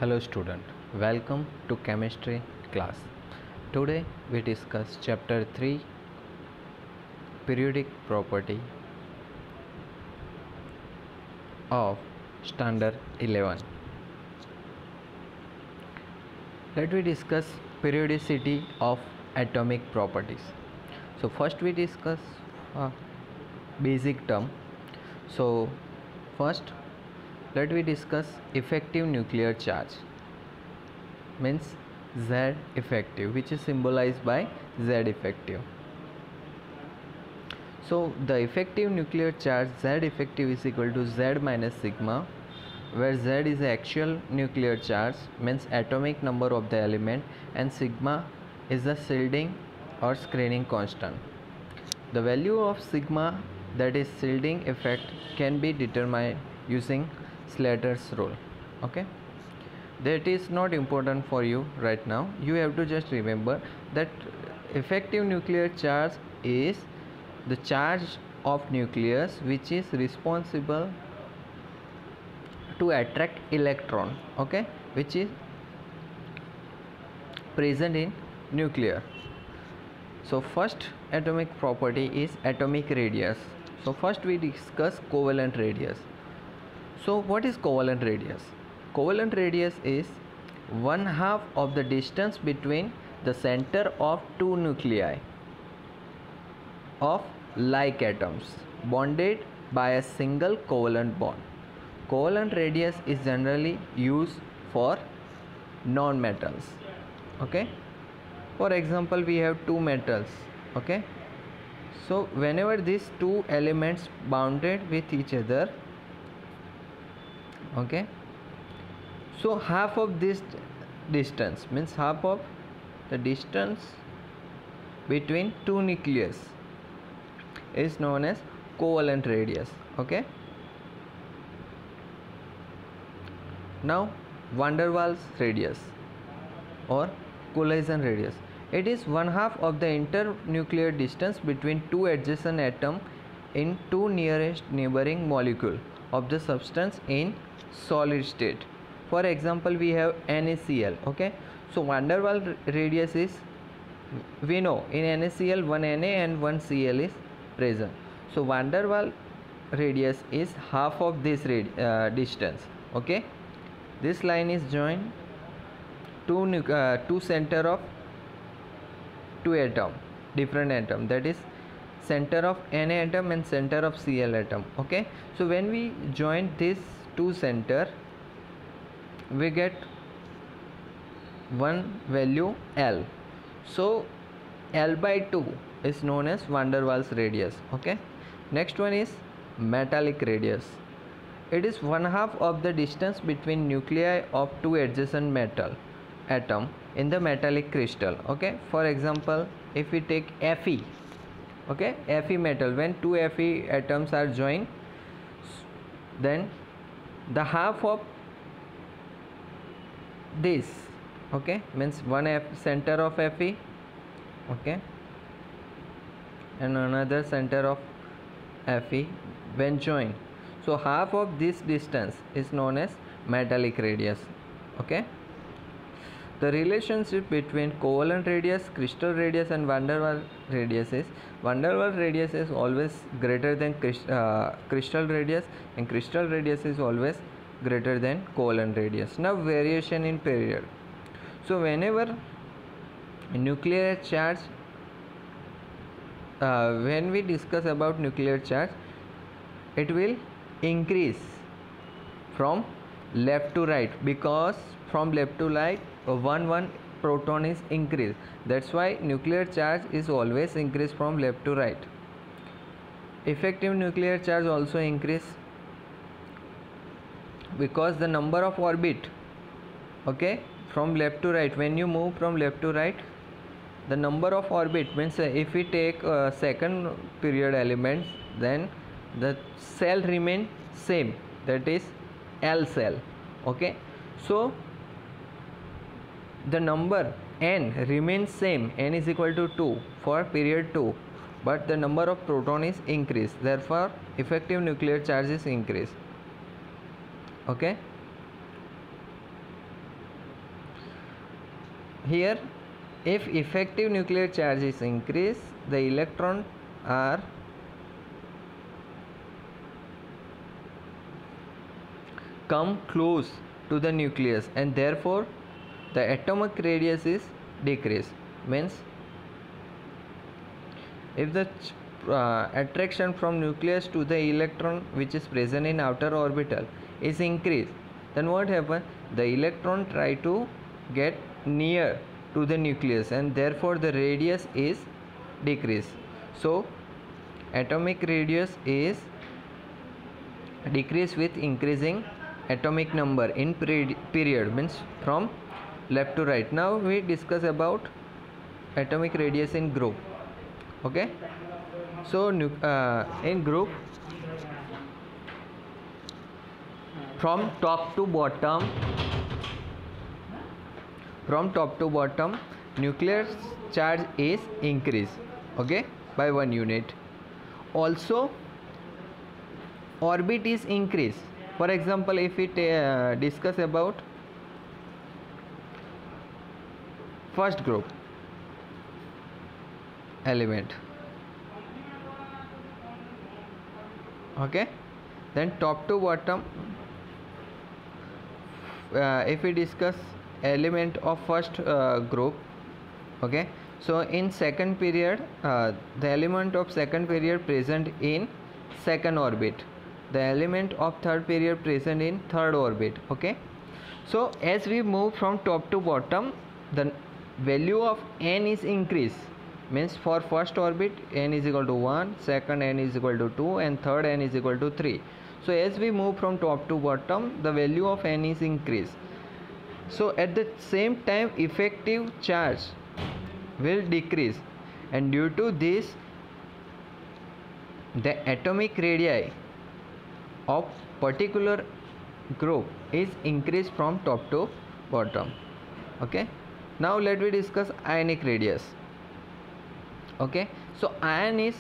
Hello student, welcome to chemistry class. Today we discuss chapter 3 periodic property of standard 11. Let we discuss periodicity of atomic properties. So first we discuss basic term. So first let we discuss effective nuclear charge, means Z effective, which is symbolized by Z effective. So the effective nuclear charge Z effective is equal to Z minus sigma, where Z is the actual nuclear charge, means atomic number of the element, and sigma is the shielding or screening constant. The value of sigma, that is shielding effect, can be determined using Slater's rule. Okay, that is not important for you right now. You have to just remember that effective nuclear charge is the charge of nucleus which is responsible to attract electron, okay, which is present in nuclear. So first atomic property is atomic radius. So first we discuss covalent radius. So what is covalent radius? Covalent radius is 1/2 of the distance between the center of two nuclei of like atoms bonded by a single covalent bond. Covalent radius is generally used for non-metals. Okay, for example, we have two metals. Okay, so whenever these two elements bounded with each other, okay, so half of this distance, means half of the distance between two nucleus, is known as covalent radius. Okay, now van der Waals radius or collision radius, it is 1/2 of the internuclear distance between two adjacent atoms in two nearest neighboring molecule of the substance in solid state. For example, we have NaCl. Okay, so van der Waals radius is, we know in NaCl one Na and one Cl is present. So van der Waals radius is half of this distance. Okay, this line is joined two center of two atom, different atom, that is center of Na atom and center of Cl atom. Okay, so when we join this two center, we get one value L. So L by 2 is known as van der Waals radius. Okay, next one is metallic radius. It is 1/2 of the distance between nuclei of two adjacent metal atom in the metallic crystal. Okay, for example, if we take Fe, okay, Fe metal, when two Fe atoms are joined, then the half of this, okay, means one center of Fe, okay, and another center of Fe when joined, so half of this distance is known as metallic radius. Okay, the relationship between covalent radius, crystal radius and van der Waals radius is, van der Waals radius is always greater than crystal radius, and crystal radius is always greater than covalent radius. Now variation in period. So whenever nuclear charge, when we discuss about nuclear charge, it will increase from left to right, because from left to right one proton is increased. That's why nuclear charge is always increased from left to right. Effective nuclear charge also increase because the number of orbit, okay, from left to right, when you move from left to right, the number of orbit, means if we take second period elements, then the cell remain same, that is L cell. Okay, so the number n remains same, n is equal to 2 for period 2, but the number of proton is increased, therefore effective nuclear charge is increased. Okay, here if effective nuclear charge is increased, the electron are come close to the nucleus and therefore the atomic radius is decreased. Means if the attraction from nucleus to the electron which is present in outer orbital is increased, then what happens? The electron try to get near to the nucleus and therefore the radius is decreased. So atomic radius is decreased with increasing atomic number in period, means from left to right. Now we discuss about atomic radius in group. Okay, so in group, from top to bottom, nuclear charge is increased, okay, by 1 unit. Also orbit is increased. For example, if we discuss about first group element, okay, then top to bottom, if we discuss element of first group, okay, so in second period, the element of second period present in second orbit, the element of third period present in third orbit. Okay, so as we move from top to bottom, the value of n is increased. Means for first orbit n is equal to 1, second n is equal to 2, and third n is equal to 3. So as we move from top to bottom, the value of n is increased. So at the same time effective charge will decrease, and due to this the atomic radii of particular group is increased from top to bottom. Okay, now let me discuss ionic radius. Okay, so ion is,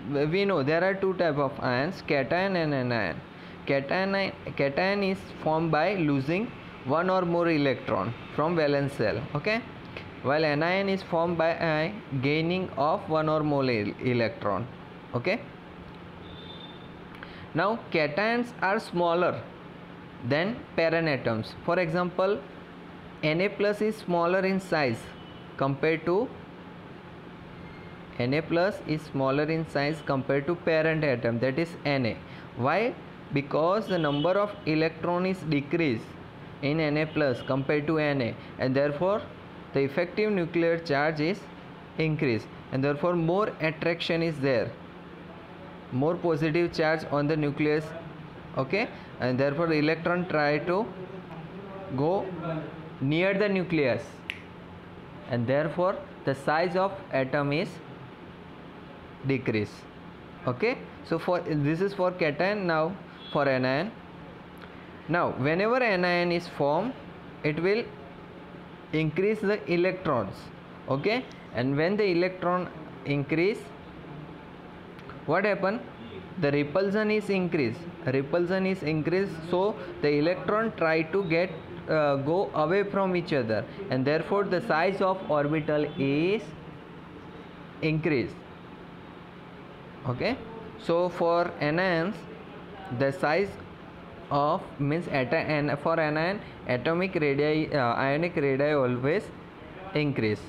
we know there are two type of ions, cation and anion. Cation is formed by losing one or more electron from valence shell, okay, while anion is formed by gaining of one or more electron. Okay, now cations are smaller than parent atoms. For example, Na plus is smaller in size compared to parent atom, that is Na. Why? Because the number of electron is decreased in Na plus compared to Na, and therefore the effective nuclear charge is increased, and therefore more attraction is there, more positive charge on the nucleus. Okay, and therefore the electron try to go near the nucleus, and therefore the size of atom is decreased. Okay, so for this is for cation. Now for anion, now whenever anion is formed, it will increase the electrons. Okay, and when the electron increase, what happen? The repulsion is increased. So the electron try to get go away from each other, and therefore the size of orbital is increased. Okay, so for anions, the size of means for anion, atomic radii, ionic radii always increase.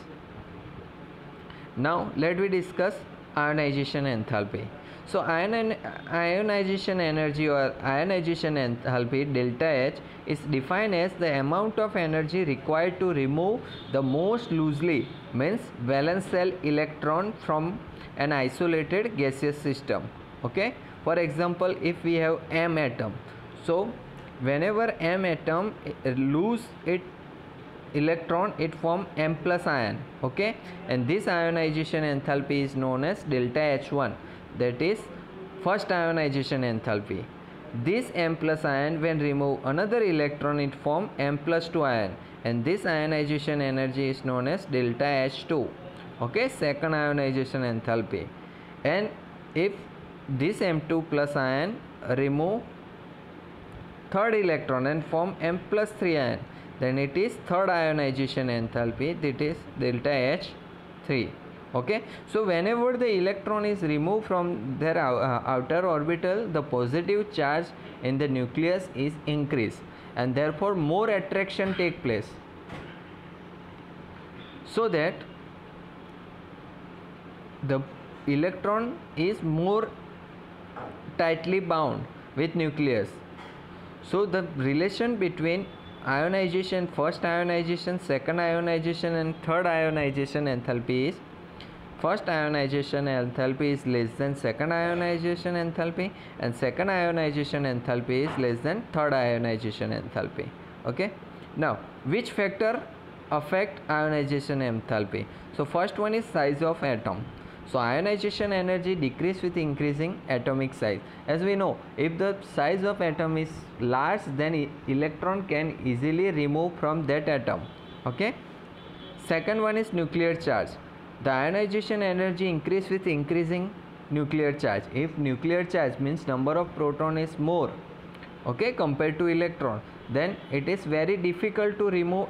Now let me discuss ionization enthalpy. So ionization energy or ionization enthalpy delta H is defined as the amount of energy required to remove the most loosely, means valence shell electron from an isolated gaseous system. Okay, for example, if we have M atom, so whenever M atom lose its electron, it form M plus ion. Okay, and this ionization enthalpy is known as delta H1, that is first ionization enthalpy. This M plus ion, when remove another electron, it form M plus 2 ion, and this ionization energy is known as delta H2. Okay, second ionization enthalpy. And if this M2 plus ion remove third electron and form M plus 3 ion, then it is third ionization enthalpy, that is delta H3. Okay, so whenever the electron is removed from their outer orbital, the positive charge in the nucleus is increased and therefore more attraction take place, so that the electron is more tightly bound with nucleus. So the relation between ionization, first ionization, second ionization and third ionization enthalpy is, first ionization enthalpy is less than second ionization enthalpy, and second ionization enthalpy is less than third ionization enthalpy. Okay, now which factor affect ionization enthalpy? So first one is size of atom. So ionization energy decrease with increasing atomic size. As we know, if the size of atom is large, then electron can easily remove from that atom. Okay, second one is nuclear charge. The ionization energy increase with increasing nuclear charge. If nuclear charge means number of proton is more, okay, compared to electron, then it is very difficult to remove